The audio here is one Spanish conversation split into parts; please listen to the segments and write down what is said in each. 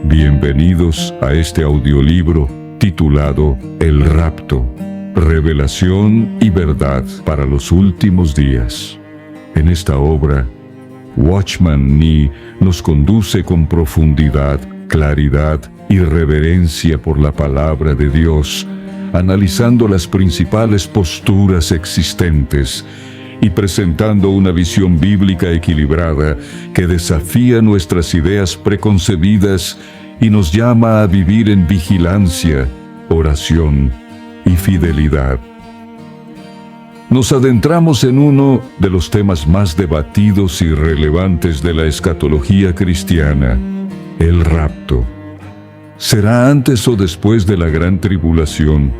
Bienvenidos a este audiolibro titulado El Rapto, Revelación y Verdad para los Últimos Días. En esta obra, Watchman Nee nos conduce con profundidad, claridad y reverencia por la palabra de Dios, analizando las principales posturas existentes y presentando una visión bíblica equilibrada que desafía nuestras ideas preconcebidas y nos llama a vivir en vigilancia, oración y fidelidad. Nos adentramos en uno de los temas más debatidos y relevantes de la escatología cristiana, el rapto. ¿Será antes o después de la gran tribulación?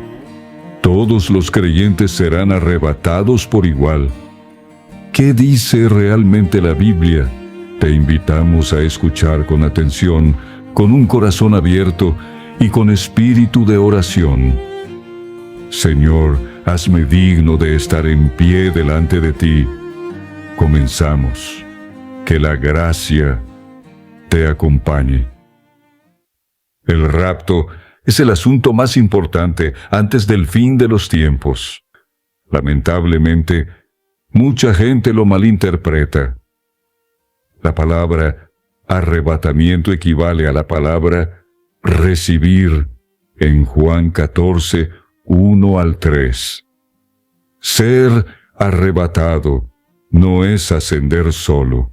¿Todos los creyentes serán arrebatados por igual? ¿Qué dice realmente la Biblia? Te invitamos a escuchar con atención, con un corazón abierto y con espíritu de oración. Señor, hazme digno de estar en pie delante de ti. Comenzamos. Que la gracia te acompañe. El rapto es el asunto más importante antes del fin de los tiempos. Lamentablemente, mucha gente lo malinterpreta. La palabra arrebatamiento equivale a la palabra recibir en Juan 14, 1 al 3. Ser arrebatado no es ascender solo.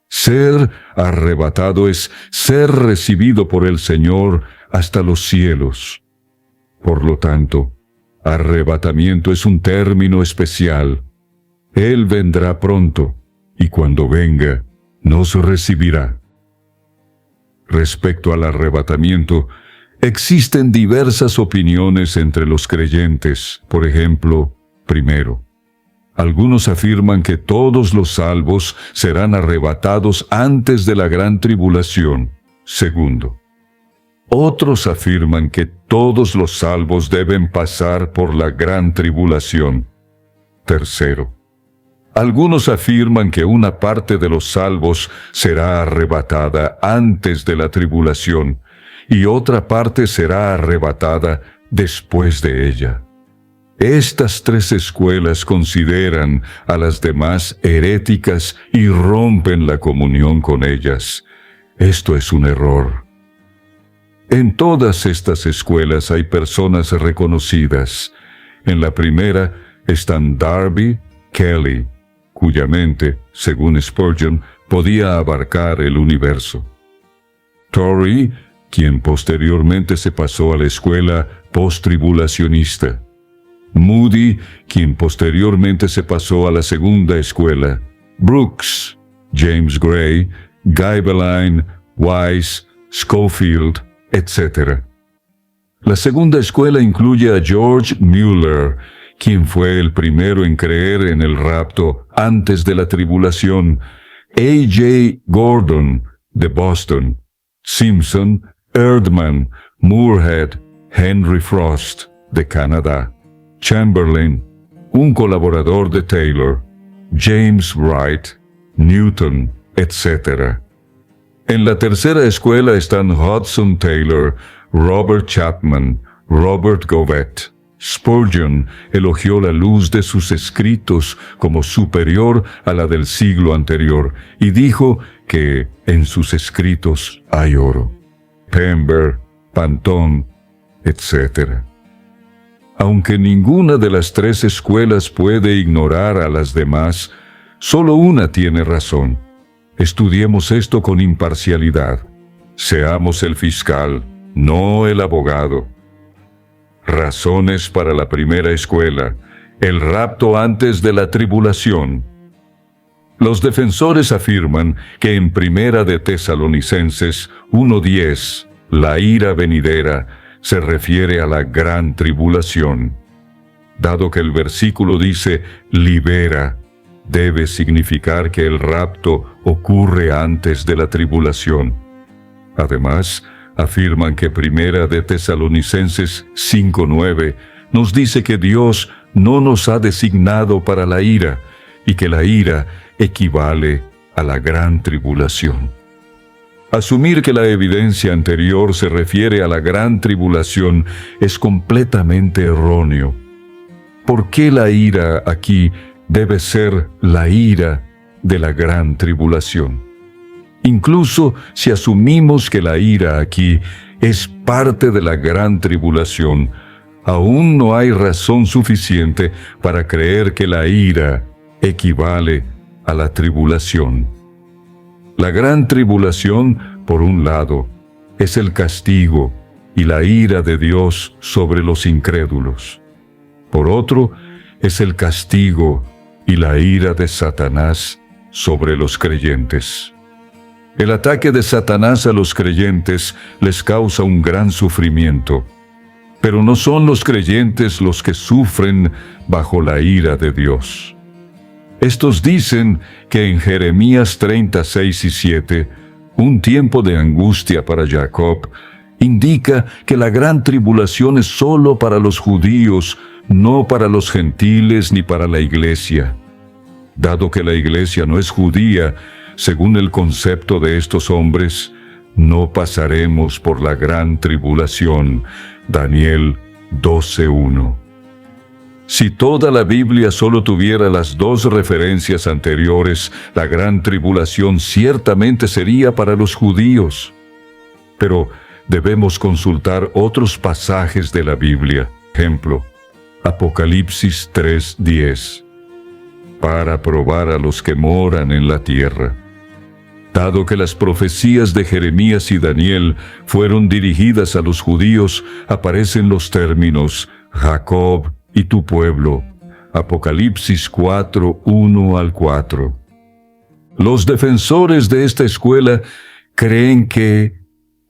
Ser arrebatado es ser recibido por el Señor hasta los cielos. Por lo tanto, arrebatamiento es un término especial. Él vendrá pronto, y cuando venga, nos recibirá. Respecto al arrebatamiento, existen diversas opiniones entre los creyentes. Por ejemplo, primero, algunos afirman que todos los salvos serán arrebatados antes de la gran tribulación. Segundo, otros afirman que todos los salvos deben pasar por la gran tribulación. Tercero, algunos afirman que una parte de los salvos será arrebatada antes de la tribulación y otra parte será arrebatada después de ella. Estas tres escuelas consideran a las demás heréticas y rompen la comunión con ellas. Esto es un error. En todas estas escuelas hay personas reconocidas. En la primera están Darby, Kelly, cuya mente, según Spurgeon, podía abarcar el universo. Torrey, quien posteriormente se pasó a la escuela post-tribulacionista. Moody, quien posteriormente se pasó a la segunda escuela. Brooks, James Gray, Gaebelein, Weiss, Scofield, etc. La segunda escuela incluye a George Mueller, quien fue el primero en creer en el rapto antes de la tribulación, A.J. Gordon, de Boston, Simpson, Erdman, Moorhead, Henry Frost, de Canadá, Chamberlain, un colaborador de Taylor, James Wright, Newton, etc. En la tercera escuela están Hudson Taylor, Robert Chapman, Robert Govet. Spurgeon elogió la luz de sus escritos como superior a la del siglo anterior y dijo que en sus escritos hay oro. Pember, Pantón, etc. Aunque ninguna de las tres escuelas puede ignorar a las demás, solo una tiene razón. Estudiemos esto con imparcialidad. Seamos el fiscal, no el abogado. Razones para la primera escuela: el rapto antes de la tribulación. Los defensores afirman que en Primera de Tesalonicenses 1:10, la ira venidera se refiere a la gran tribulación. Dado que el versículo dice libera, debe significar que el rapto ocurre antes de la tribulación. Además, afirman que Primera de Tesalonicenses 5:9 nos dice que Dios no nos ha designado para la ira y que la ira equivale a la gran tribulación. Asumir que la evidencia anterior se refiere a la gran tribulación es completamente erróneo. ¿Por qué la ira aquí debe ser la ira de la gran tribulación? Incluso si asumimos que la ira aquí es parte de la gran tribulación, aún no hay razón suficiente para creer que la ira equivale a la tribulación. La gran tribulación, por un lado, es el castigo y la ira de Dios sobre los incrédulos. Por otro, es el castigo y la ira de Satanás sobre los creyentes. El ataque de Satanás a los creyentes les causa un gran sufrimiento, pero no son los creyentes los que sufren bajo la ira de Dios. Estos dicen que en Jeremías 36 y 7, un tiempo de angustia para Jacob, indica que la gran tribulación es solo para los judíos, no para los gentiles ni para la iglesia. Dado que la iglesia no es judía, según el concepto de estos hombres, no pasaremos por la gran tribulación. Daniel 12:1. Si toda la Biblia solo tuviera las dos referencias anteriores, la gran tribulación ciertamente sería para los judíos. Pero debemos consultar otros pasajes de la Biblia. Ejemplo, Apocalipsis 3:10. Para probar a los que moran en la tierra. Dado que las profecías de Jeremías y Daniel fueron dirigidas a los judíos, aparecen los términos Jacob y tu pueblo. Apocalipsis 4:1 al 4. Los defensores de esta escuela creen que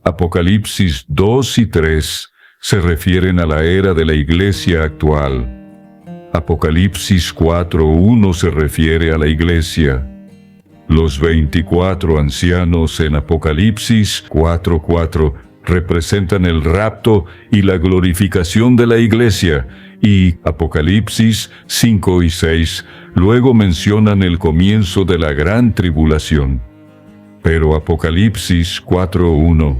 Apocalipsis 2 y 3 se refieren a la era de la iglesia actual. Apocalipsis 4:1 se refiere a la iglesia. Los 24 ancianos en Apocalipsis 4:4 representan el rapto y la glorificación de la iglesia, y Apocalipsis 5 y 6 luego mencionan el comienzo de la gran tribulación. Pero Apocalipsis 4:1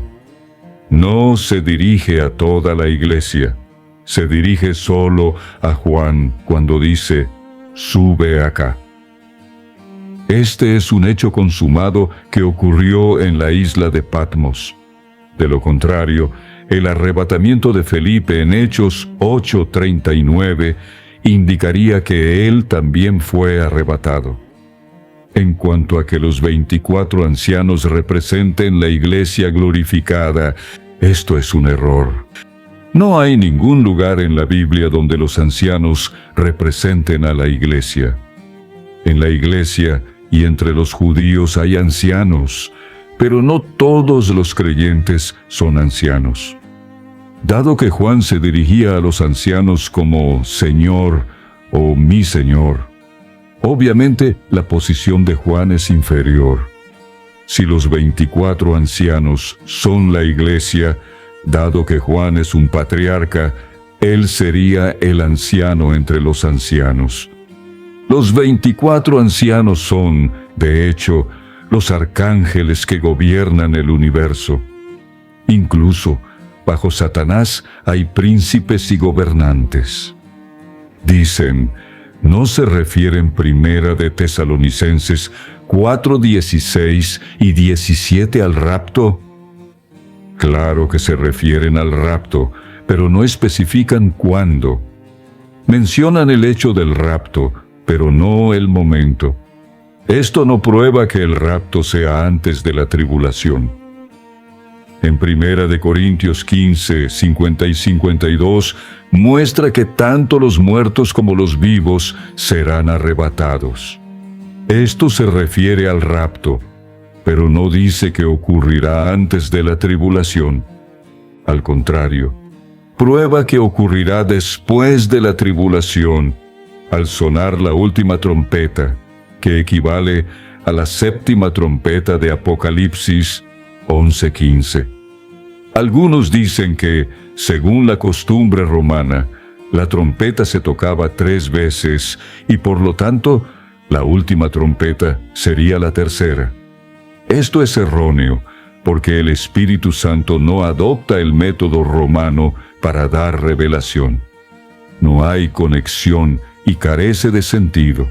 no se dirige a toda la iglesia, se dirige solo a Juan cuando dice, sube acá. Este es un hecho consumado que ocurrió en la isla de Patmos. De lo contrario, el arrebatamiento de Felipe en Hechos 8:39 indicaría que él también fue arrebatado. En cuanto a que los 24 ancianos representen la iglesia glorificada, esto es un error. No hay ningún lugar en la Biblia donde los ancianos representen a la iglesia. En la iglesia y entre los judíos hay ancianos, pero no todos los creyentes son ancianos. Dado que Juan se dirigía a los ancianos como Señor o mi Señor, obviamente la posición de Juan es inferior. Si los 24 ancianos son la iglesia, dado que Juan es un patriarca, él sería el anciano entre los ancianos. Los 24 ancianos son, de hecho, los arcángeles que gobiernan el universo. Incluso, bajo Satanás hay príncipes y gobernantes. Dicen, ¿no se refieren Primera de Tesalonicenses 4:16 y 17 al rapto? Claro que se refieren al rapto, pero no especifican cuándo. Mencionan el hecho del rapto, pero no el momento. Esto no prueba que el rapto sea antes de la tribulación. En 1 Corintios 15, 50 y 52, muestra que tanto los muertos como los vivos serán arrebatados. Esto se refiere al rapto, pero no dice que ocurrirá antes de la tribulación. Al contrario, prueba que ocurrirá después de la tribulación, al sonar la última trompeta, que equivale a la séptima trompeta de Apocalipsis 11:15. Algunos dicen que, según la costumbre romana, la trompeta se tocaba 3 veces y por lo tanto, la última trompeta sería la tercera. Esto es erróneo, porque el Espíritu Santo no adopta el método romano para dar revelación. No hay conexión y carece de sentido.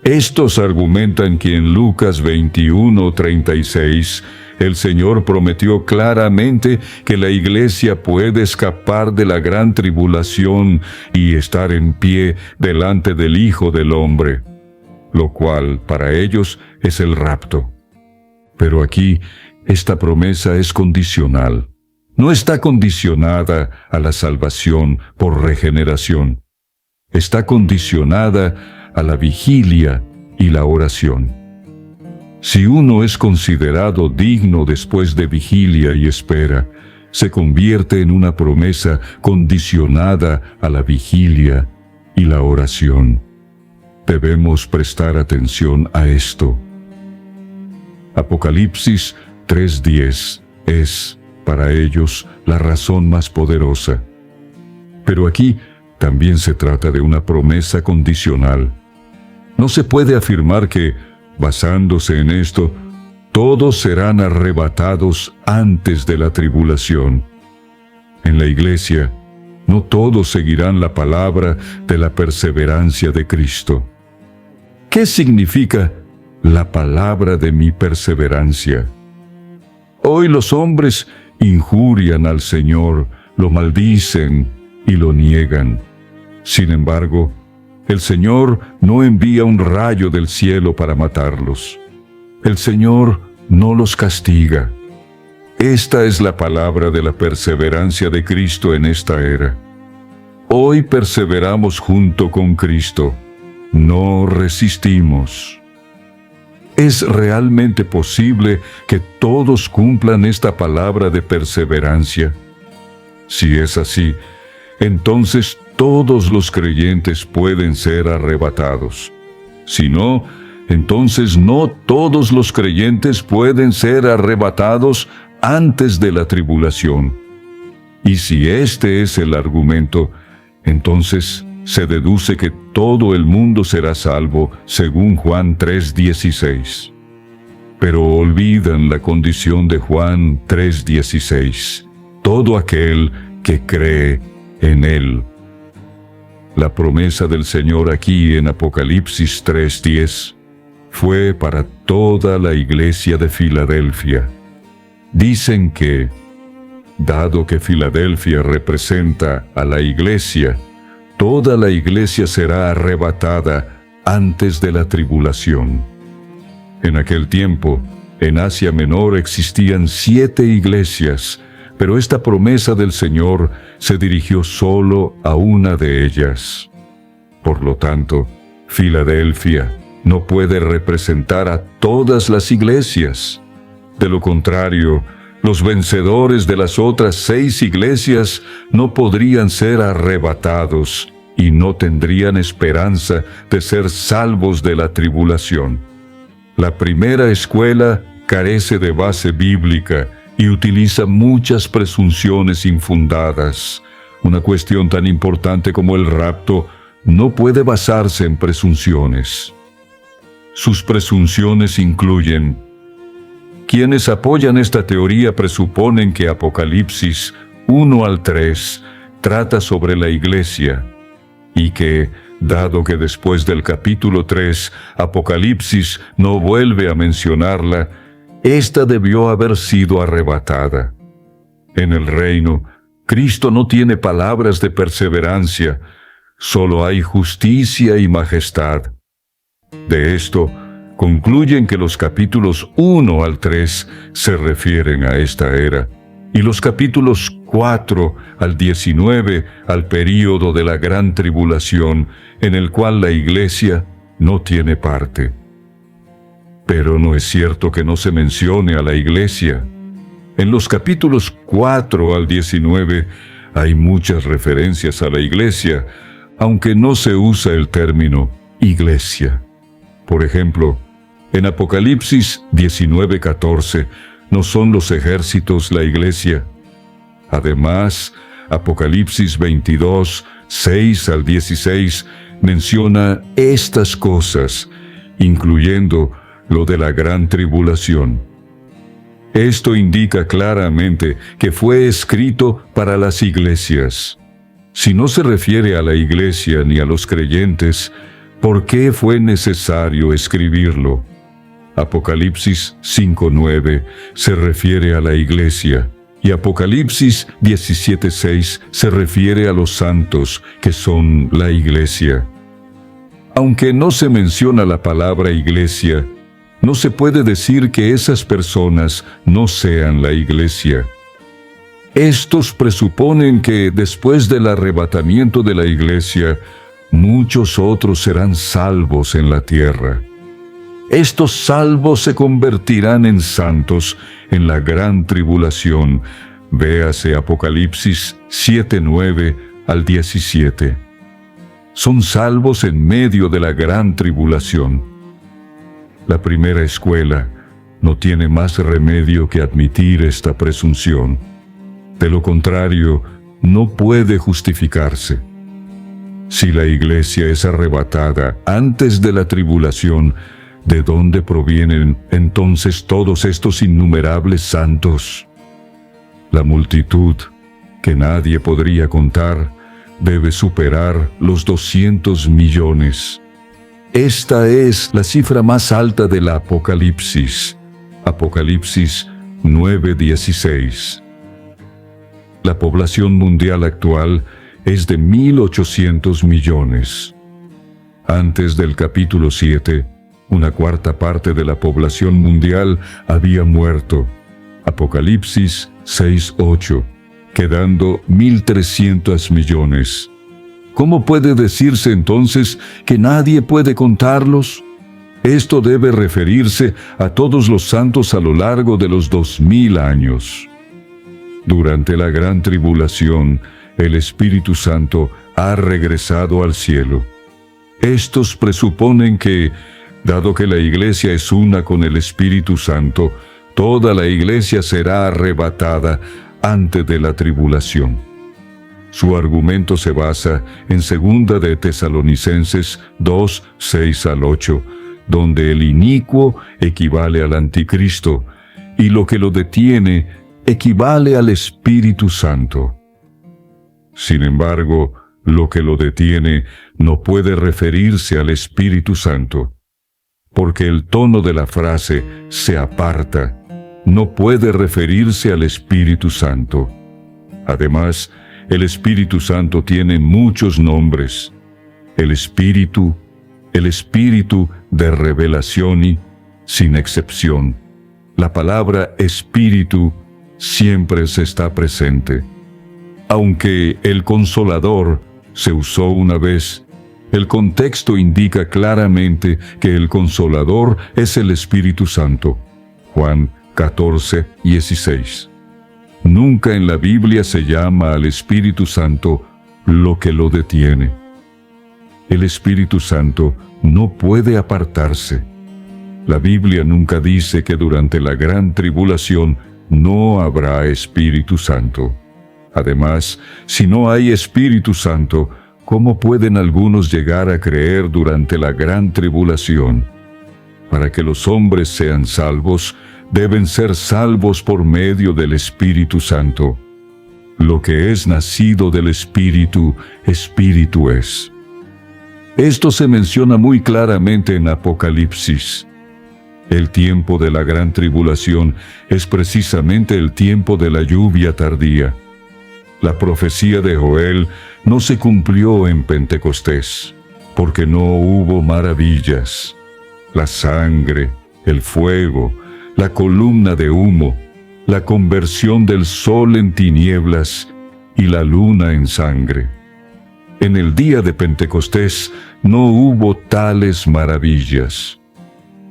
Estos argumentan que en Lucas 21:36 el Señor prometió claramente que la iglesia puede escapar de la gran tribulación y estar en pie delante del Hijo del Hombre, lo cual para ellos es el rapto. Pero aquí esta promesa es condicional. No está condicionada a la salvación por regeneración. Está condicionada a la vigilia y la oración. Si uno es considerado digno después de vigilia y espera, se convierte en una promesa condicionada a la vigilia y la oración. Debemos prestar atención a esto. Apocalipsis 3:10 es, para ellos, la razón más poderosa. Pero aquí también se trata de una promesa condicional. No se puede afirmar que, basándose en esto, todos serán arrebatados antes de la tribulación. En la iglesia, no todos seguirán la palabra de la perseverancia de Cristo. ¿Qué significa la palabra de mi perseverancia? Hoy los hombres injurian al Señor, lo maldicen y lo niegan. Sin embargo, el Señor no envía un rayo del cielo para matarlos. El Señor no los castiga. Esta es la palabra de la perseverancia de Cristo en esta era. Hoy perseveramos junto con Cristo. No resistimos. ¿Es realmente posible que todos cumplan esta palabra de perseverancia? Si es así, entonces todos los creyentes pueden ser arrebatados. Si no, entonces no todos los creyentes pueden ser arrebatados antes de la tribulación. Y si este es el argumento, entonces se deduce que todo el mundo será salvo, según Juan 3:16. Pero olvidan la condición de Juan 3:16. Todo aquel que cree en Él. La promesa del Señor aquí en Apocalipsis 3:10 fue para toda la iglesia de Filadelfia. Dicen que, dado que Filadelfia representa a la iglesia, toda la iglesia será arrebatada antes de la tribulación. En aquel tiempo, en Asia Menor existían 7 iglesias, pero esta promesa del Señor se dirigió solo a una de ellas. Por lo tanto, Filadelfia no puede representar a todas las iglesias. De lo contrario, los vencedores de las otras 6 iglesias no podrían ser arrebatados y no tendrían esperanza de ser salvos de la tribulación. La primera escuela carece de base bíblica y utiliza muchas presunciones infundadas. Una cuestión tan importante como el rapto no puede basarse en presunciones. Sus presunciones incluyen: quienes apoyan esta teoría presuponen que Apocalipsis 1 al 3 trata sobre la iglesia, y que, dado que después del capítulo 3 Apocalipsis no vuelve a mencionarla, ésta debió haber sido arrebatada. En el reino, Cristo no tiene palabras de perseverancia, solo hay justicia y majestad. De esto, concluyen que los capítulos 1 al 3 se refieren a esta era, y los capítulos 4 al 19 al período de la gran tribulación, en el cual la iglesia no tiene parte. Pero no es cierto que no se mencione a la iglesia. En los capítulos 4 al 19 hay muchas referencias a la iglesia, aunque no se usa el término iglesia. Por ejemplo, en Apocalipsis 19:14 no son los ejércitos la iglesia. Además, Apocalipsis 22:6 al 16 menciona estas cosas, incluyendo lo de la gran tribulación. Esto indica claramente que fue escrito para las iglesias. Si no se refiere a la iglesia ni a los creyentes, ¿por qué fue necesario escribirlo? Apocalipsis 5:9 se refiere a la iglesia y Apocalipsis 17:6 se refiere a los santos, que son la iglesia. Aunque no se menciona la palabra iglesia, no se puede decir que esas personas no sean la iglesia. Estos presuponen que después del arrebatamiento de la iglesia, muchos otros serán salvos en la tierra. Estos salvos se convertirán en santos en la gran tribulación. Véase Apocalipsis 7:9 al 17. Son salvos en medio de la gran tribulación. La primera escuela no tiene más remedio que admitir esta presunción. De lo contrario, no puede justificarse. Si la iglesia es arrebatada antes de la tribulación, ¿de dónde provienen entonces todos estos innumerables santos? La multitud, que nadie podría contar, debe superar los 200 millones. Esta es la cifra más alta del Apocalipsis. Apocalipsis 9:16. La población mundial actual es de 1.800 millones. Antes del capítulo 7, una cuarta parte de la población mundial había muerto. Apocalipsis 6:8, quedando 1.300 millones. ¿Cómo puede decirse entonces que nadie puede contarlos? Esto debe referirse a todos los santos a lo largo de los 2000 años. Durante la gran tribulación, el Espíritu Santo ha regresado al cielo. Estos presuponen que, dado que la iglesia es una con el Espíritu Santo, toda la iglesia será arrebatada antes de la tribulación. Su argumento se basa en 2 de Tesalonicenses 2:6 al 8, donde el inicuo equivale al anticristo y lo que lo detiene equivale al Espíritu Santo. Sin embargo, lo que lo detiene no puede referirse al Espíritu Santo, porque el tono de la frase se aparta, no puede referirse al Espíritu Santo. Además, el Espíritu Santo tiene muchos nombres. El Espíritu de revelación y, sin excepción, la palabra Espíritu siempre se está presente. Aunque el Consolador se usó una vez, el contexto indica claramente que el Consolador es el Espíritu Santo. Juan 14:16. Nunca en la Biblia se llama al Espíritu Santo lo que lo detiene. El Espíritu Santo no puede apartarse. La Biblia nunca dice que durante la gran tribulación no habrá Espíritu Santo. Además, si no hay Espíritu Santo, ¿cómo pueden algunos llegar a creer durante la gran tribulación? Para que los hombres sean salvos, deben ser salvos por medio del Espíritu Santo. Lo que es nacido del Espíritu, Espíritu es. Esto se menciona muy claramente en Apocalipsis. El tiempo de la gran tribulación es precisamente el tiempo de la lluvia tardía. La profecía de Joel no se cumplió en Pentecostés, porque no hubo maravillas. La sangre, el fuego, la columna de humo, la conversión del sol en tinieblas y la luna en sangre. En el día de Pentecostés no hubo tales maravillas.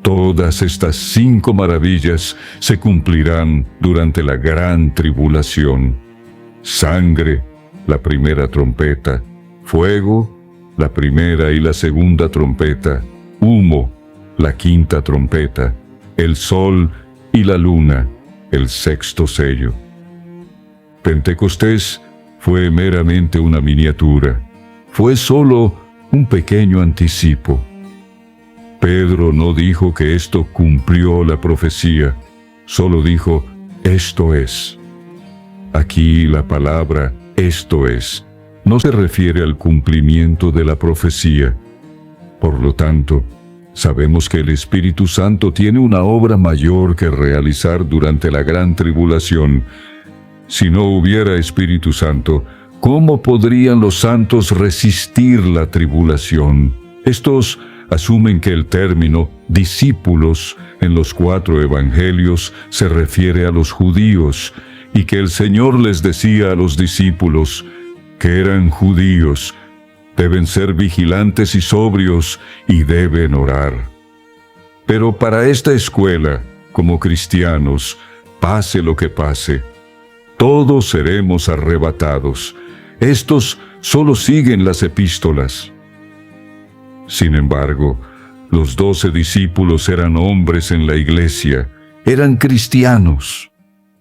Todas estas 5 maravillas se cumplirán durante la gran tribulación. Sangre, la primera trompeta; fuego, la primera y la segunda trompeta; humo, la quinta trompeta; el sol y la luna, el 6º sello. Pentecostés fue meramente una miniatura. Fue solo un pequeño anticipo. Pedro no dijo que esto cumplió la profecía, solo dijo esto es. Aquí la palabra esto es no se refiere al cumplimiento de la profecía. Por lo tanto, sabemos que el Espíritu Santo tiene una obra mayor que realizar durante la gran tribulación. Si no hubiera Espíritu Santo, ¿cómo podrían los santos resistir la tribulación? Estos asumen que el término discípulos en los 4 evangelios se refiere a los judíos y que el Señor les decía a los discípulos que eran judíos, deben ser vigilantes y sobrios y deben orar. Pero para esta escuela, como cristianos, pase lo que pase, todos seremos arrebatados. Estos solo siguen las epístolas. Sin embargo, los 12 discípulos eran hombres en la iglesia, eran cristianos.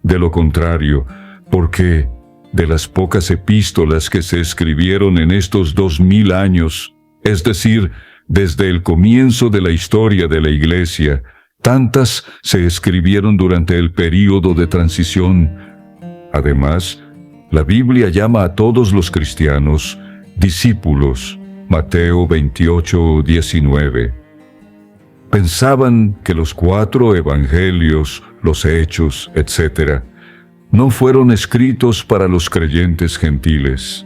De lo contrario, ¿por qué? De las pocas epístolas que se escribieron en estos 2000 años, es decir, desde el comienzo de la historia de la Iglesia, tantas se escribieron durante el período de transición. Además, la Biblia llama a todos los cristianos discípulos, Mateo 28:19. Pensaban que los 4 evangelios, los Hechos, etc., no fueron escritos para los creyentes gentiles.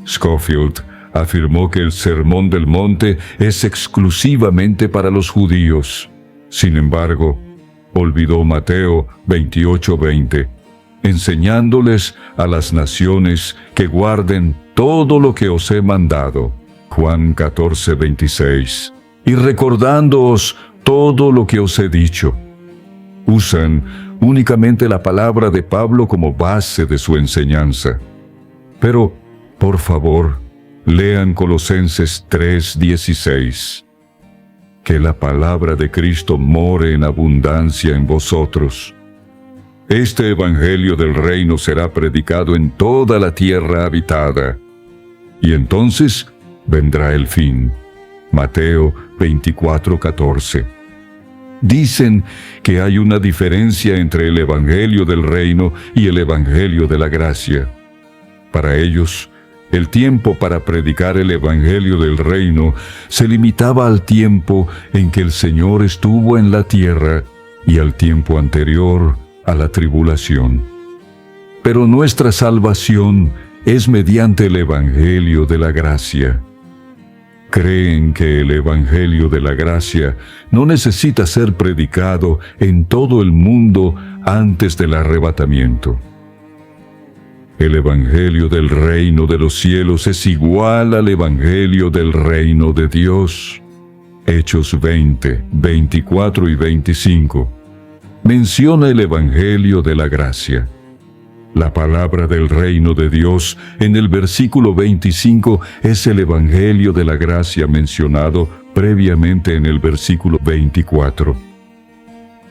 Scofield afirmó que el Sermón del Monte es exclusivamente para los judíos. Sin embargo, olvidó Mateo 28:20, enseñándoles a las naciones que guarden todo lo que os he mandado. Juan 14:26, y recordándoos todo lo que os he dicho. Usan únicamente la palabra de Pablo como base de su enseñanza. Pero, por favor, lean Colosenses 3:16. Que la palabra de Cristo more en abundancia en vosotros. Este evangelio del reino será predicado en toda la tierra habitada. Y entonces vendrá el fin. Mateo 24:14. Dicen que hay una diferencia entre el evangelio del reino y el evangelio de la gracia. Para ellos, el tiempo para predicar el evangelio del reino se limitaba al tiempo en que el Señor estuvo en la tierra y al tiempo anterior a la tribulación. Pero nuestra salvación es mediante el evangelio de la gracia. Creen que el evangelio de la gracia no necesita ser predicado en todo el mundo antes del arrebatamiento. El evangelio del reino de los cielos es igual al evangelio del reino de Dios. Hechos 20, 24 y 25. Menciona el evangelio de la gracia. La palabra del reino de Dios en el versículo 25 es el evangelio de la gracia mencionado previamente en el versículo 24.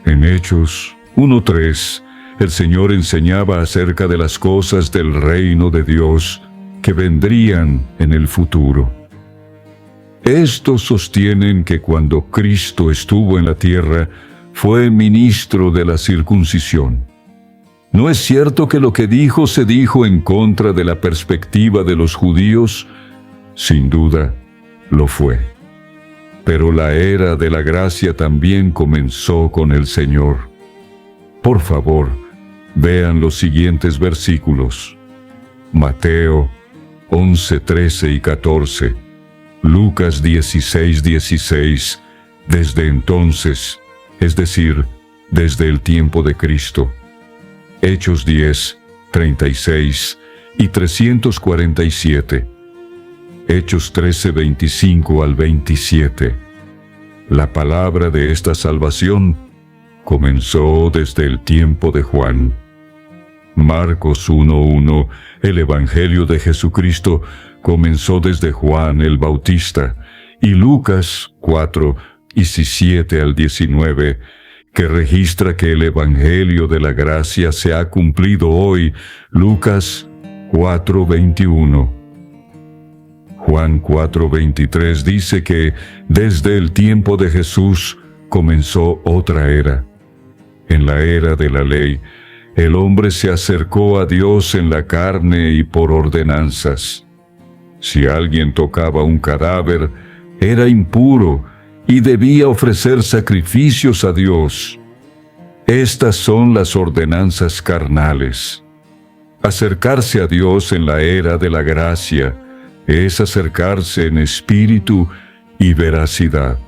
En Hechos 1:3, el Señor enseñaba acerca de las cosas del reino de Dios que vendrían en el futuro. Estos sostienen que cuando Cristo estuvo en la tierra, fue ministro de la circuncisión. ¿No es cierto que lo que dijo se dijo en contra de la perspectiva de los judíos? Sin duda, lo fue. Pero la era de la gracia también comenzó con el Señor. Por favor, vean los siguientes versículos. Mateo 11, 13 y 14. Lucas 16, 16. Desde entonces, es decir, desde el tiempo de Cristo. Hechos 10, 36 y 347. Hechos 13, 25 al 27. La palabra de esta salvación comenzó desde el tiempo de Juan. Marcos 1:1, el Evangelio de Jesucristo comenzó desde Juan el Bautista, y Lucas 4:17 al 19, que registra que el Evangelio de la gracia se ha cumplido hoy, Lucas 4:21. Juan 4:23 dice que desde el tiempo de Jesús comenzó otra era. En la era de la ley, el hombre se acercó a Dios en la carne y por ordenanzas. Si alguien tocaba un cadáver, era impuro y debía ofrecer sacrificios a Dios. Estas son las ordenanzas carnales. Acercarse a Dios en la era de la gracia es acercarse en espíritu y veracidad.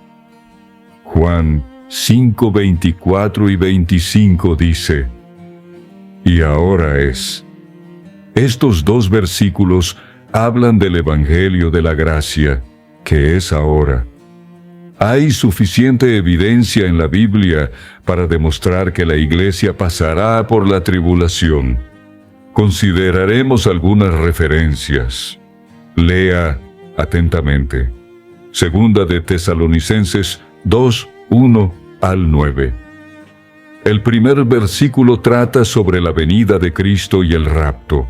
Juan 5, 24 y 25 dice: y ahora es. Estos dos versículos hablan del Evangelio de la gracia, que es ahora. Hay suficiente evidencia en la Biblia para demostrar que la Iglesia pasará por la tribulación. Consideraremos algunas referencias. Lea atentamente. Segunda de Tesalonicenses 2, 1 al 9. El primer versículo trata sobre la venida de Cristo y el rapto.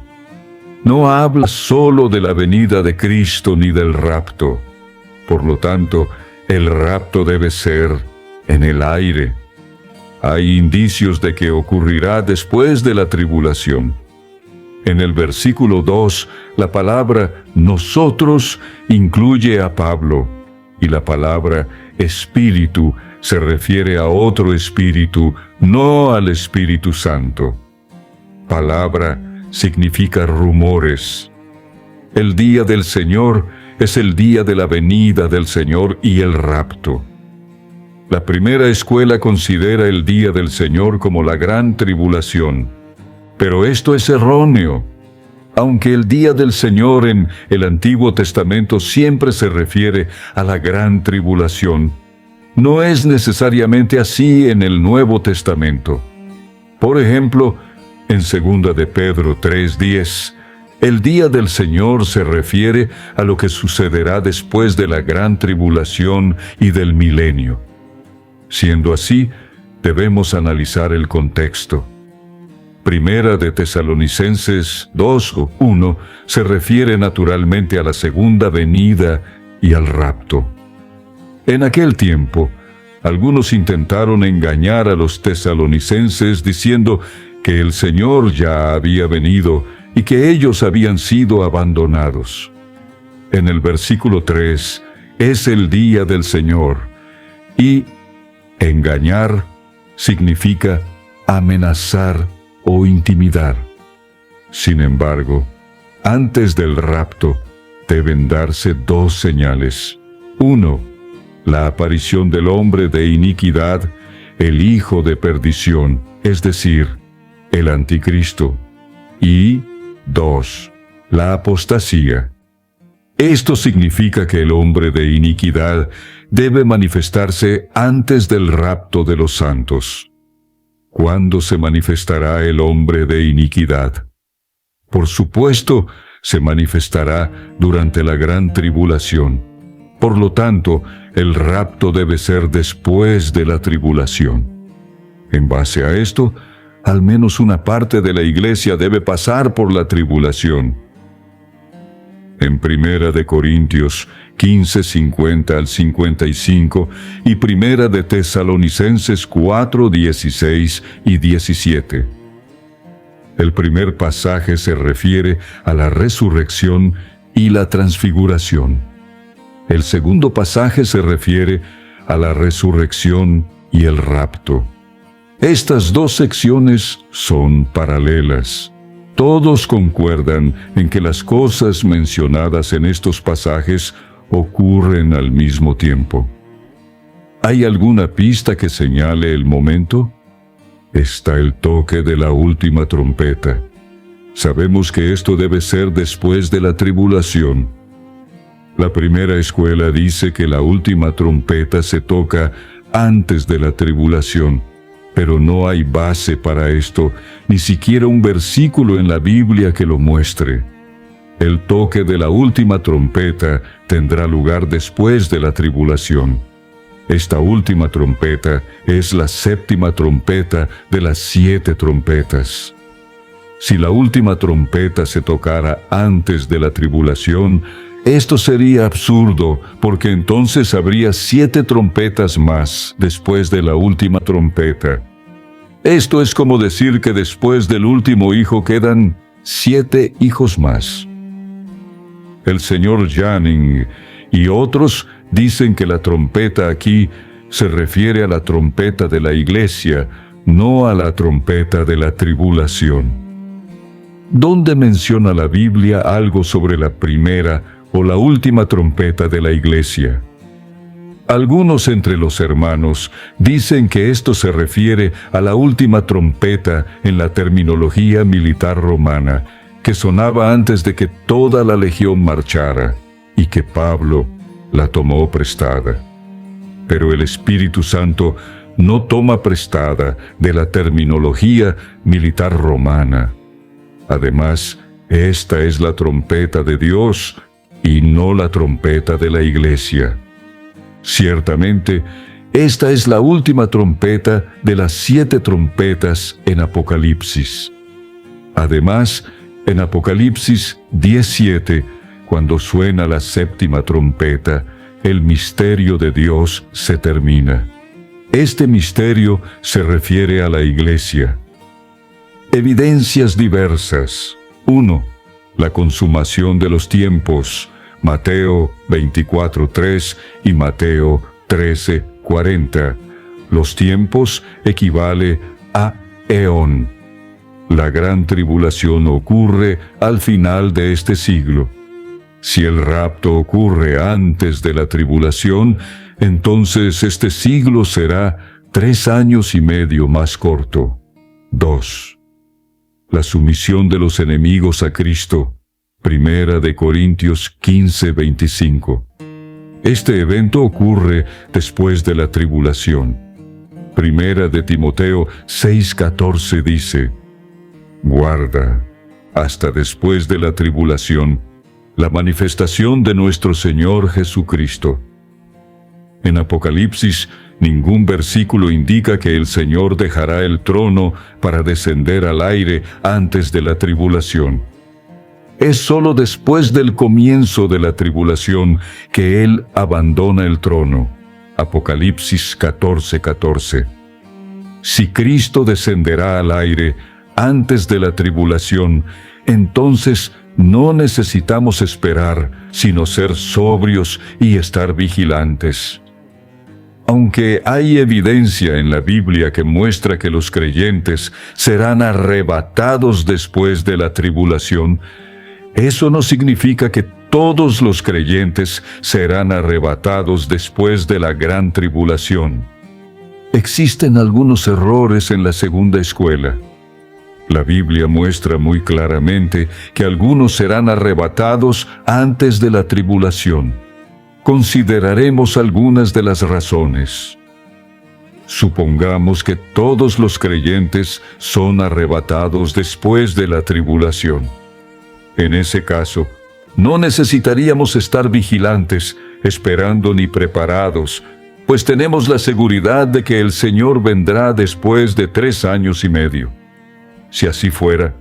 No habla solo de la venida de Cristo ni del rapto. Por lo tanto, el rapto debe ser en el aire. Hay indicios de que ocurrirá después de la tribulación. En el versículo 2, la palabra nosotros incluye a Pablo, y la palabra espíritu se refiere a otro espíritu, no al Espíritu Santo. Palabra significa rumores. El día del Señor es el día de la venida del Señor y el rapto. La primera escuela considera el día del Señor como la gran tribulación, pero esto es erróneo. Aunque el día del Señor en el Antiguo Testamento siempre se refiere a la gran tribulación, no es necesariamente así en el Nuevo Testamento. Por ejemplo, en 2 de Pedro 3:10, el día del Señor se refiere a lo que sucederá después de la gran tribulación y del milenio. Siendo así, debemos analizar el contexto. Primera de Tesalonicenses 2:1 se refiere naturalmente a la segunda venida y al rapto. En aquel tiempo, algunos intentaron engañar a los tesalonicenses diciendo que el Señor ya había venido y que ellos habían sido abandonados. En el versículo 3, es el día del Señor, y engañar significa amenazar o intimidar. Sin embargo, antes del rapto, deben darse dos señales. 1. La aparición del hombre de iniquidad, el hijo de perdición, es decir, el anticristo. Y 2. La apostasía. Esto significa que el hombre de iniquidad debe manifestarse antes del rapto de los santos. ¿Cuándo se manifestará el hombre de iniquidad? Por supuesto, se manifestará durante la gran tribulación. Por lo tanto, el rapto debe ser después de la tribulación. En base a esto, al menos una parte de la iglesia debe pasar por la tribulación. En 1 de Corintios 15, 50 al 55 y 1 de Tesalonicenses 4, 16 y 17. El primer pasaje se refiere a la resurrección y la transfiguración. El segundo pasaje se refiere a la resurrección y el rapto. Estas dos secciones son paralelas. Todos concuerdan en que las cosas mencionadas en estos pasajes ocurren al mismo tiempo. ¿Hay alguna pista que señale el momento? Está el toque de la última trompeta. Sabemos que esto debe ser después de la tribulación. La primera escuela dice que la última trompeta se toca antes de la tribulación, pero no hay base para esto, ni siquiera un versículo en la Biblia que lo muestre. El toque de la última trompeta tendrá lugar después de la tribulación. Esta última trompeta es la séptima trompeta de las 7 trompetas. Si la última trompeta se tocara antes de la tribulación, esto sería absurdo, porque entonces habría 7 trompetas más después de la última trompeta. Esto es como decir que después del último hijo quedan 7 hijos más. El señor Janning y otros dicen que la trompeta aquí se refiere a la trompeta de la iglesia, no a la trompeta de la tribulación. ¿Dónde menciona la Biblia algo sobre la primera o la última trompeta de la iglesia? Algunos entre los hermanos dicen que esto se refiere a la última trompeta en la terminología militar romana, que sonaba antes de que toda la legión marchara, y que Pablo la tomó prestada. Pero el Espíritu Santo no toma prestada de la terminología militar romana. Además, esta es la trompeta de Dios y no la trompeta de la iglesia. Ciertamente, esta es la última trompeta de las 7 trompetas en Apocalipsis. Además, en Apocalipsis 17, cuando suena la 7ª trompeta, el misterio de Dios se termina. Este misterio se refiere a la iglesia. Evidencias diversas. 1. La consumación de los tiempos. Mateo 24:3 y Mateo 13:40. Los tiempos equivale a eón. La gran tribulación ocurre al final de este siglo. Si el rapto ocurre antes de la tribulación, entonces este siglo será 3 años y medio más corto. 2. La sumisión de los enemigos a Cristo. 1 de Corintios 15:25. Este evento ocurre después de la tribulación. 1 de Timoteo 6:14 dice: guarda, hasta después de la tribulación, la manifestación de nuestro Señor Jesucristo. En Apocalipsis, ningún versículo indica que el Señor dejará el trono para descender al aire antes de la tribulación. Es sólo después del comienzo de la tribulación que Él abandona el trono. Apocalipsis 14:14. Si Cristo descenderá al aire antes de la tribulación, entonces no necesitamos esperar, sino ser sobrios y estar vigilantes. Aunque hay evidencia en la Biblia que muestra que los creyentes serán arrebatados después de la tribulación, eso no significa que todos los creyentes serán arrebatados después de la gran tribulación. Existen algunos errores en la segunda escuela. La Biblia muestra muy claramente que algunos serán arrebatados antes de la tribulación. Consideraremos algunas de las razones. Supongamos que todos los creyentes son arrebatados después de la tribulación. En ese caso, no necesitaríamos estar vigilantes, esperando ni preparados, pues tenemos la seguridad de que el Señor vendrá después de 3 años y medio. Si así fuera,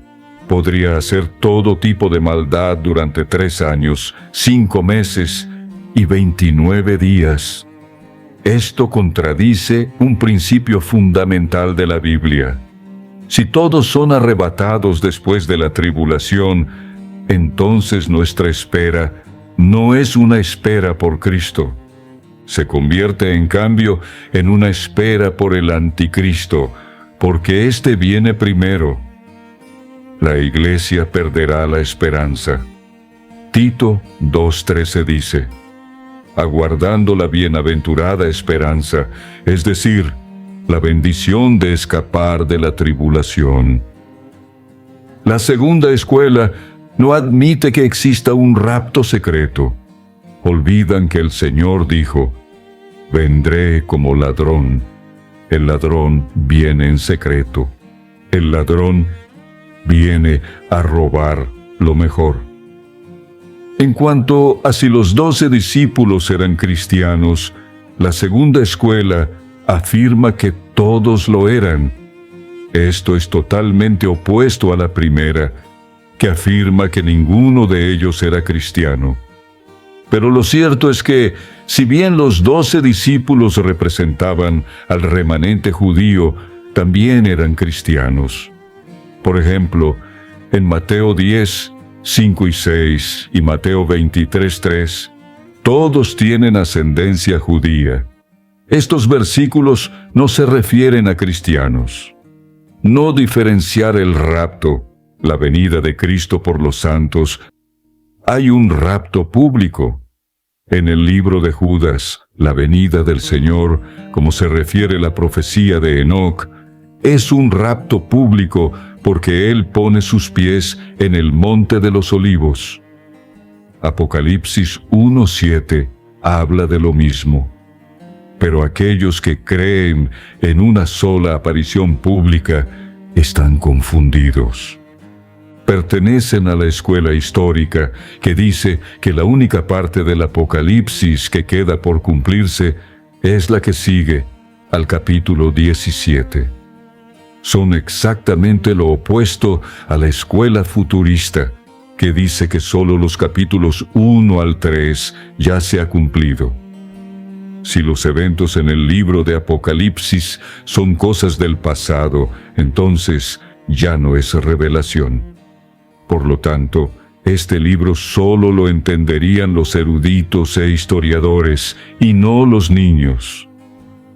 podría hacer todo tipo de maldad durante 3 años, 5 meses y 29 días. Esto contradice un principio fundamental de la Biblia. Si todos son arrebatados después de la tribulación, entonces nuestra espera no es una espera por Cristo. Se convierte, en cambio, en una espera por el anticristo, porque éste viene primero. La iglesia perderá la esperanza. Tito 2:13 dice: aguardando la bienaventurada esperanza, es decir, la bendición de escapar de la tribulación. La segunda escuela no admite que exista un rapto secreto. Olvidan que el Señor dijo: vendré como ladrón. El ladrón viene en secreto. El ladrón viene a robar lo mejor. En cuanto a si los 12 discípulos eran cristianos, la segunda escuela afirma que todos lo eran. Esto es totalmente opuesto a la primera, que afirma que ninguno de ellos era cristiano. Pero lo cierto es que, si bien los 12 discípulos representaban al remanente judío, también eran cristianos. Por ejemplo, en Mateo 10, 5 y 6 y Mateo 23, 3, todos tienen ascendencia judía. Estos versículos no se refieren a cristianos. No diferenciar el rapto, la venida de Cristo por los santos. Hay un rapto público. En el libro de Judas, la venida del Señor, como se refiere la profecía de Enoc, es un rapto público porque Él pone sus pies en el monte de los olivos. Apocalipsis 1:7 habla de lo mismo. Pero aquellos que creen en una sola aparición pública están confundidos. Pertenecen a la escuela histórica que dice que la única parte del Apocalipsis que queda por cumplirse es la que sigue al capítulo 17. Son exactamente lo opuesto a la escuela futurista, que dice que solo los capítulos 1 al 3 ya se ha cumplido. Si los eventos en el libro de Apocalipsis son cosas del pasado, entonces ya no es revelación. Por lo tanto, este libro solo lo entenderían los eruditos e historiadores, y no los niños.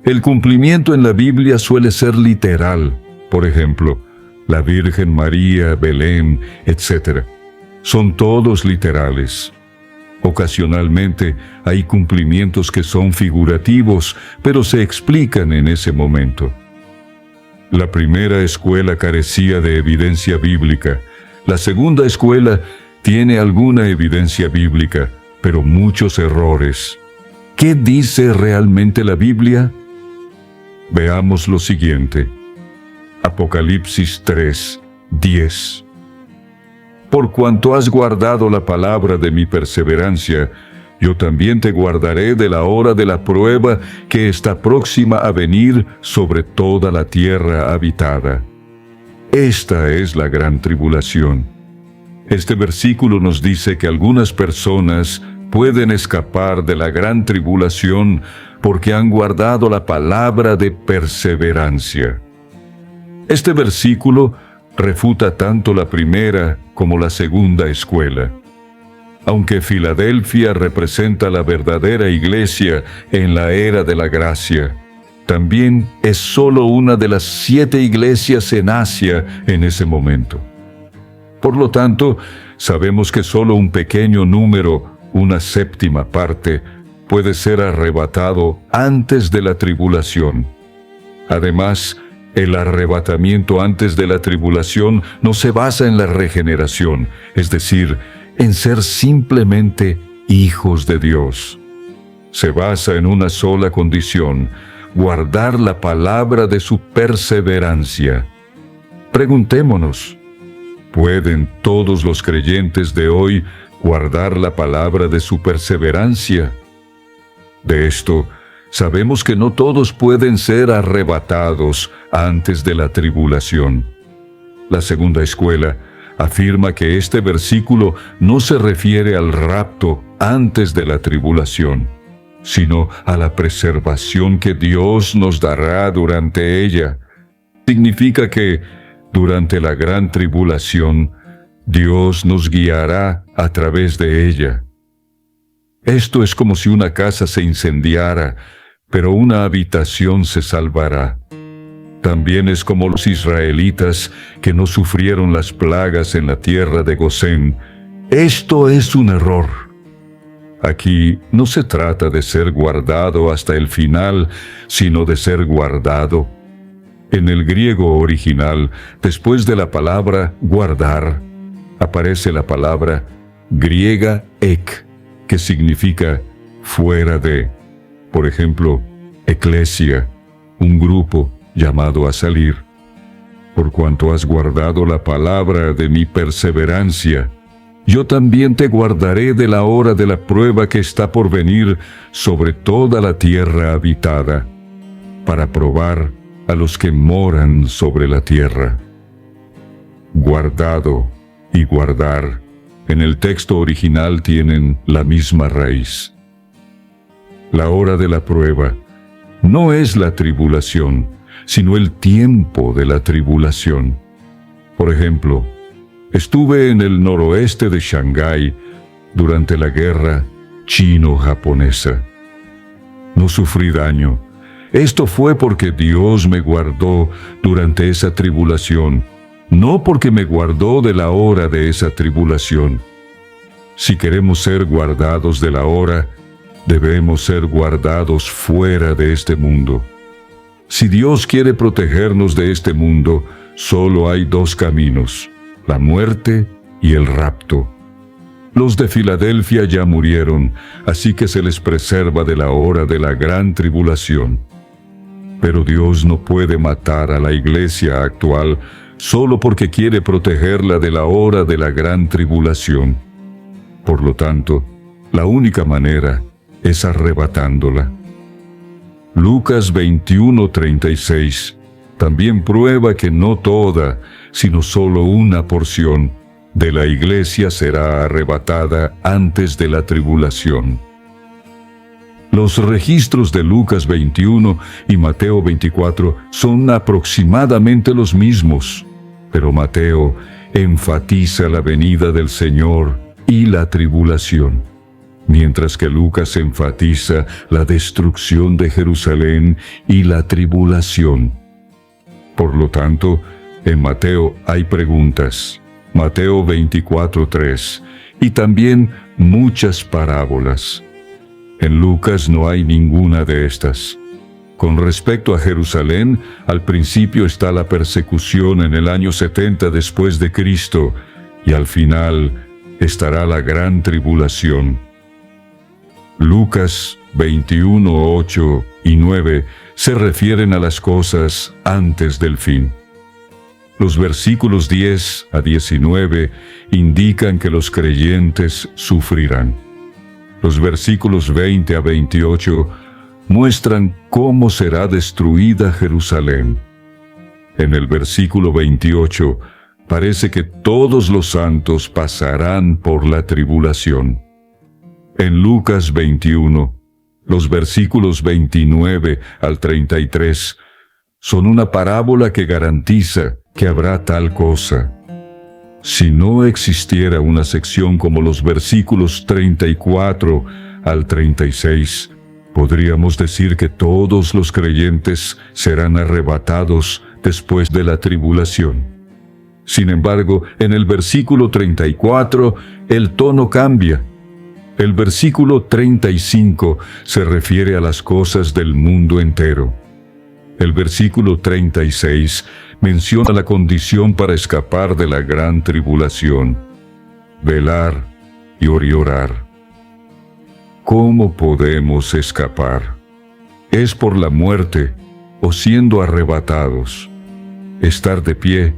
El cumplimiento en la Biblia suele ser literal. Por ejemplo, la Virgen María, Belén, etc. Son todos literales. Ocasionalmente hay cumplimientos que son figurativos, pero se explican en ese momento. La primera escuela carecía de evidencia bíblica. La segunda escuela tiene alguna evidencia bíblica, pero muchos errores. ¿Qué dice realmente la Biblia? Veamos lo siguiente. Apocalipsis 3, 10. Por cuanto has guardado la palabra de mi perseverancia, yo también te guardaré de la hora de la prueba que está próxima a venir sobre toda la tierra habitada. Esta es la gran tribulación. Este versículo nos dice que algunas personas pueden escapar de la gran tribulación porque han guardado la palabra de perseverancia. Este versículo refuta tanto la primera como la segunda escuela. Aunque Filadelfia representa la verdadera iglesia en la era de la gracia, también es solo una de las 7 iglesias en Asia en ese momento. Por lo tanto, sabemos que solo un pequeño número, una séptima parte, puede ser arrebatado antes de la tribulación. Además, el arrebatamiento antes de la tribulación no se basa en la regeneración, es decir, en ser simplemente hijos de Dios. Se basa en una sola condición: guardar la palabra de su perseverancia. Preguntémonos, ¿pueden todos los creyentes de hoy guardar la palabra de su perseverancia? De esto, sabemos que no todos pueden ser arrebatados antes de la tribulación. La segunda escuela afirma que este versículo no se refiere al rapto antes de la tribulación, sino a la preservación que Dios nos dará durante ella. Significa que, durante la gran tribulación, Dios nos guiará a través de ella. Esto es como si una casa se incendiara, pero una habitación se salvará. También es como los israelitas que no sufrieron las plagas en la tierra de Gosén. Esto es un error. Aquí no se trata de ser guardado hasta el final, sino de ser guardado. En el griego original, después de la palabra guardar, aparece la palabra griega ek, que significa fuera de. Por ejemplo, eclesia, un grupo llamado a salir. Por cuanto has guardado la palabra de mi perseverancia, yo también te guardaré de la hora de la prueba que está por venir sobre toda la tierra habitada, para probar a los que moran sobre la tierra. Guardado y guardar en el texto original tienen la misma raíz. La hora de la prueba no es la tribulación, sino el tiempo de la tribulación. Por ejemplo, estuve en el noroeste de Shanghái durante la guerra chino-japonesa. No sufrí daño. Esto fue porque Dios me guardó durante esa tribulación, no porque me guardó de la hora de esa tribulación. Si queremos ser guardados de la hora, debemos ser guardados fuera de este mundo. Si Dios quiere protegernos de este mundo, solo hay dos caminos: la muerte y el rapto. Los de Filadelfia ya murieron, así que se les preserva de la hora de la gran tribulación. Pero Dios no puede matar a la iglesia actual solo porque quiere protegerla de la hora de la gran tribulación. Por lo tanto, la única manera es arrebatándola. Lucas 21:36 también prueba que no toda, sino solo una porción de la iglesia será arrebatada antes de la tribulación. Los registros de Lucas 21 y Mateo 24 son aproximadamente los mismos, pero Mateo enfatiza la venida del Señor y la tribulación, mientras que Lucas enfatiza la destrucción de Jerusalén y la tribulación. Por lo tanto, en Mateo hay preguntas, Mateo 24:3, y también muchas parábolas. En Lucas no hay ninguna de estas. Con respecto a Jerusalén, al principio está la persecución en el año 70 después de Cristo, y al final estará la gran tribulación. Lucas 21:8 y 9 se refieren a las cosas antes del fin. Los versículos 10 a 19 indican que los creyentes sufrirán. Los versículos 20 a 28 muestran cómo será destruida Jerusalén. En el versículo 28 parece que todos los santos pasarán por la tribulación. En Lucas 21, los versículos 29 al 33 son una parábola que garantiza que habrá tal cosa. Si no existiera una sección como los versículos 34 al 36, podríamos decir que todos los creyentes serán arrebatados después de la tribulación. Sin embargo, en el versículo 34, el tono cambia. El versículo 35 se refiere a las cosas del mundo entero. El versículo 36 menciona la condición para escapar de la gran tribulación: velar y orar. ¿Cómo podemos escapar? ¿Es por la muerte o siendo arrebatados? ¿Estar de pie?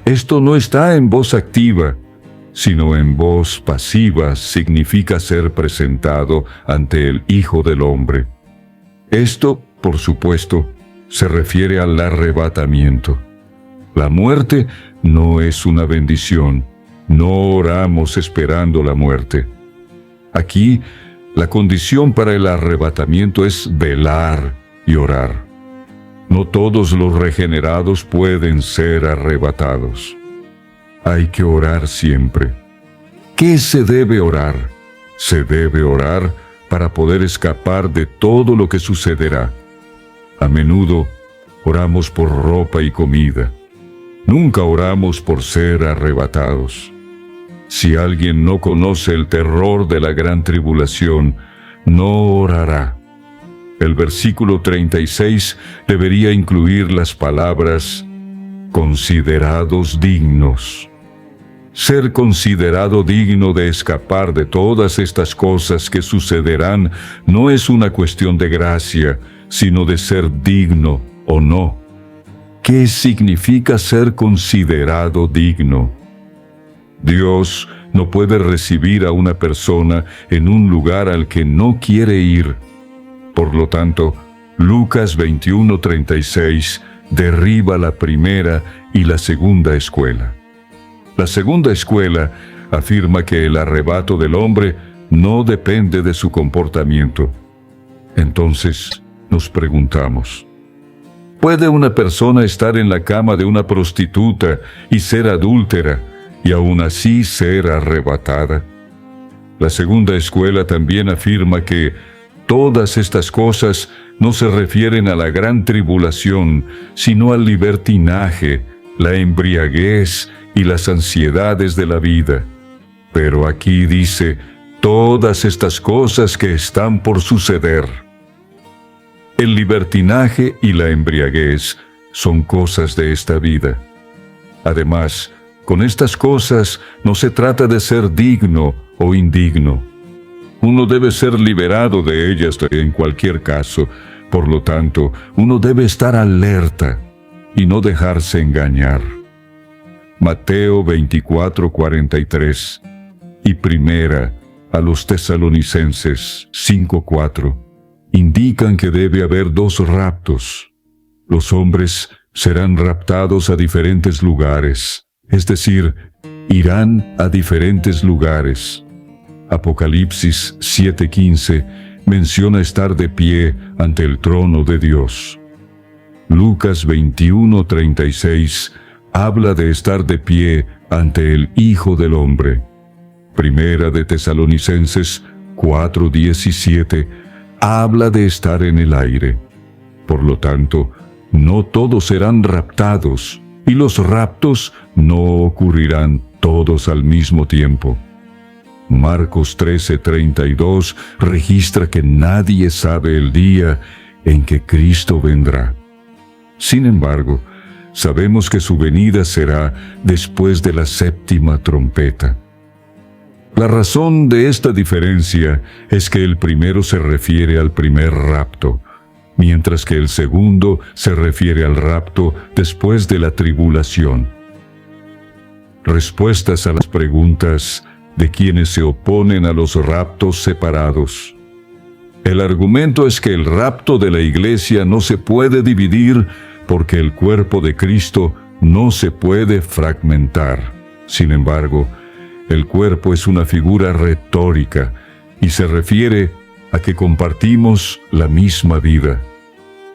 Esto no está en voz activa, sino en voz pasiva significa ser presentado ante el Hijo del Hombre. Esto, por supuesto, se refiere al arrebatamiento. La muerte no es una bendición. No oramos esperando la muerte. Aquí, la condición para el arrebatamiento es velar y orar. No todos los regenerados pueden ser arrebatados. Hay que orar siempre. ¿Qué se debe orar? Se debe orar para poder escapar de todo lo que sucederá. A menudo oramos por ropa y comida. Nunca oramos por ser arrebatados. Si alguien no conoce el terror de la gran tribulación, no orará. El versículo 36 debería incluir las palabras considerados dignos. Ser considerado digno de escapar de todas estas cosas que sucederán no es una cuestión de gracia, sino de ser digno o no. ¿Qué significa ser considerado digno? Dios no puede recibir a una persona en un lugar al que no quiere ir. Por lo tanto, Lucas 21:36 derriba la primera y la segunda escuela. La segunda escuela afirma que el arrebato del hombre no depende de su comportamiento. Entonces, nos preguntamos, ¿Puede una persona estar en la cama de una prostituta y ser adúltera, y aún así ser arrebatada? La segunda escuela también afirma que todas estas cosas no se refieren a la gran tribulación, sino al libertinaje, la embriaguez y las ansiedades de la vida. Pero aquí dice, todas estas cosas que están por suceder. El libertinaje y la embriaguez son cosas de esta vida. Además, con estas cosas no se trata de ser digno o indigno. Uno debe ser liberado de ellas en cualquier caso. Por lo tanto, uno debe estar alerta y no dejarse engañar. Mateo 24:43 y Primera a los Tesalonicenses 5:4 indican que debe haber dos raptos. Los hombres serán raptados a diferentes lugares, es decir, irán a diferentes lugares. Apocalipsis 7:15 menciona estar de pie ante el trono de Dios. Lucas 21:36 habla de estar de pie ante el Hijo del Hombre. Primera de Tesalonicenses 4:17 habla de estar en el aire. Por lo tanto, no todos serán raptados, y los raptos no ocurrirán todos al mismo tiempo. Marcos 13:32 registra que nadie sabe el día en que Cristo vendrá. Sin embargo, sabemos que su venida será después de la séptima trompeta. La razón de esta diferencia es que el primero se refiere al primer rapto, mientras que el segundo se refiere al rapto después de la tribulación. Respuestas a las preguntas de quienes se oponen a los raptos separados. El argumento es que el rapto de la iglesia no se puede dividir porque el cuerpo de Cristo no se puede fragmentar. Sin embargo, el cuerpo es una figura retórica y se refiere a que compartimos la misma vida.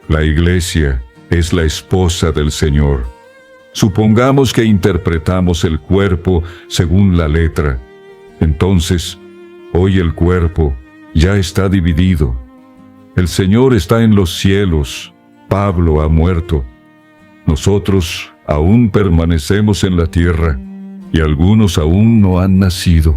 La iglesia es la esposa del Señor. Supongamos que interpretamos el cuerpo según la letra. Entonces, hoy el cuerpo ya está dividido. El Señor está en los cielos. Pablo ha muerto. Nosotros aún permanecemos en la tierra, y algunos aún no han nacido.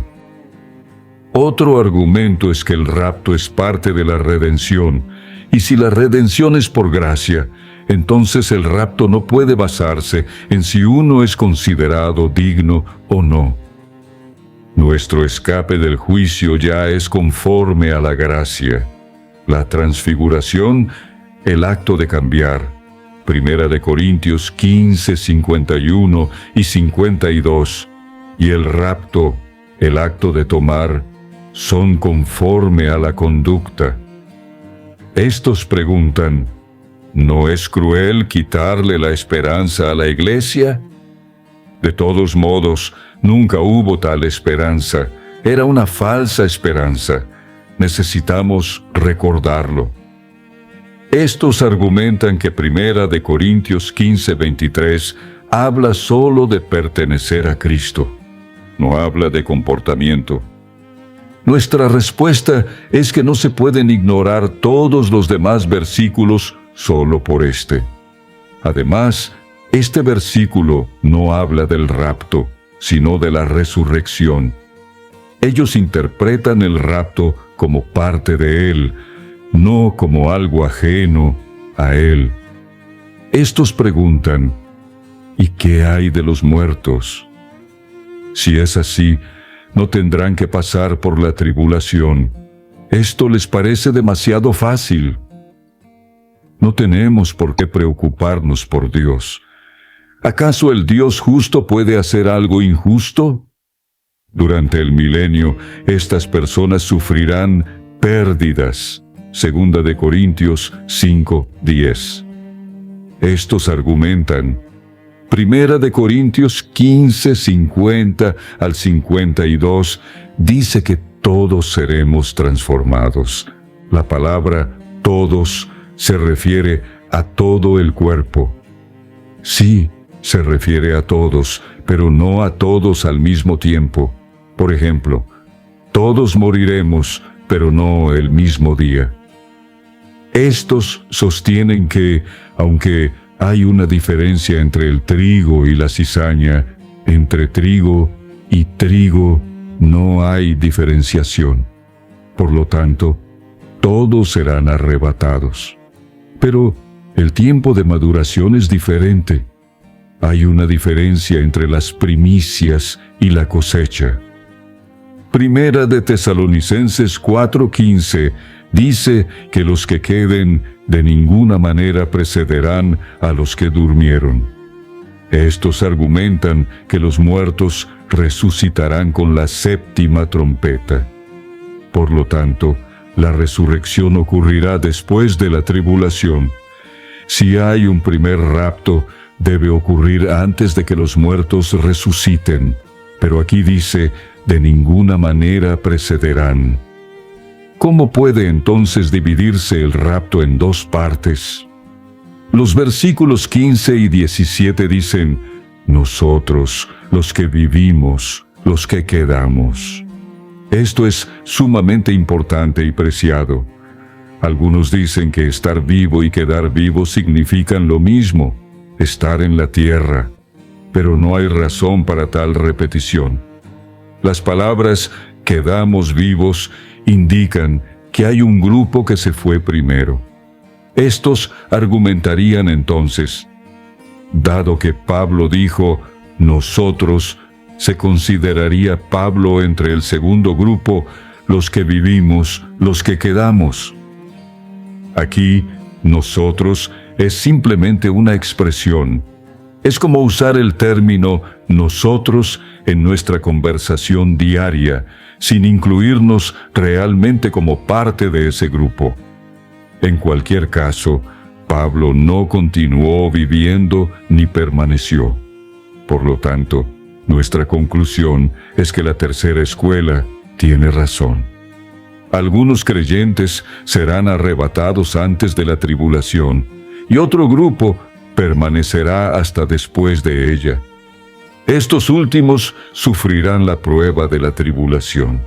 Otro argumento es que el rapto es parte de la redención, y si la redención es por gracia, entonces el rapto no puede basarse en si uno es considerado digno o no. Nuestro escape del juicio ya es conforme a la gracia. La transfiguración, el acto de cambiar. Primera de Corintios 15, 51 y 52. Y el rapto, el acto de tomar, son conforme a la conducta. Estos preguntan, ¿no es cruel quitarle la esperanza a la iglesia? De todos modos, nunca hubo tal esperanza. Era una falsa esperanza. Necesitamos recordarlo. Estos argumentan que Primera de Corintios 15:23 habla solo de pertenecer a Cristo. No habla de comportamiento. Nuestra respuesta es que no se pueden ignorar todos los demás versículos solo por este. Además, este versículo no habla del rapto, sino de la resurrección. Ellos interpretan el rapto como parte de él, no como algo ajeno a él. Estos preguntan, ¿y qué hay de los muertos? Si es así, no tendrán que pasar por la tribulación. Esto les parece demasiado fácil. No tenemos por qué preocuparnos por Dios. ¿Acaso el Dios justo puede hacer algo injusto? Durante el milenio, estas personas sufrirán pérdidas. Segunda de Corintios 5:10. Estos argumentan. Primera de Corintios 15, 50 al 52 dice que todos seremos transformados. La palabra todos se refiere a todo el cuerpo. Sí, se refiere a todos, pero no a todos al mismo tiempo. Por ejemplo, todos moriremos, pero no el mismo día. Estos sostienen que, aunque hay una diferencia entre el trigo y la cizaña, entre trigo y trigo no hay diferenciación. Por lo tanto, todos serán arrebatados. Pero el tiempo de maduración es diferente. Hay una diferencia entre las primicias y la cosecha. Primera de Tesalonicenses 4:15 dice que los que queden de ninguna manera precederán a los que durmieron. Estos argumentan que los muertos resucitarán con la séptima trompeta. Por lo tanto, la resurrección ocurrirá después de la tribulación. Si hay un primer rapto, debe ocurrir antes de que los muertos resuciten. Pero aquí dice, de ninguna manera precederán. ¿Cómo puede entonces dividirse el rapto en dos partes? Los versículos 15 y 17 dicen, nosotros, los que vivimos, los que quedamos. Esto es sumamente importante y preciado. Algunos dicen que estar vivo y quedar vivo significan lo mismo, estar en la tierra, pero no hay razón para tal repetición. Las palabras quedamos vivos indican que hay un grupo que se fue primero. Estos argumentarían entonces, dado que Pablo dijo, nosotros, se consideraría Pablo entre el segundo grupo, los que vivimos, los que quedamos. Aquí, nosotros es simplemente una expresión. Es como usar el término nosotros en nuestra conversación diaria, sin incluirnos realmente como parte de ese grupo. En cualquier caso, Pablo no continuó viviendo ni permaneció. Por lo tanto, nuestra conclusión es que la tercera escuela tiene razón. Algunos creyentes serán arrebatados antes de la tribulación, y otro grupo permanecerá hasta después de ella. Estos últimos sufrirán la prueba de la tribulación.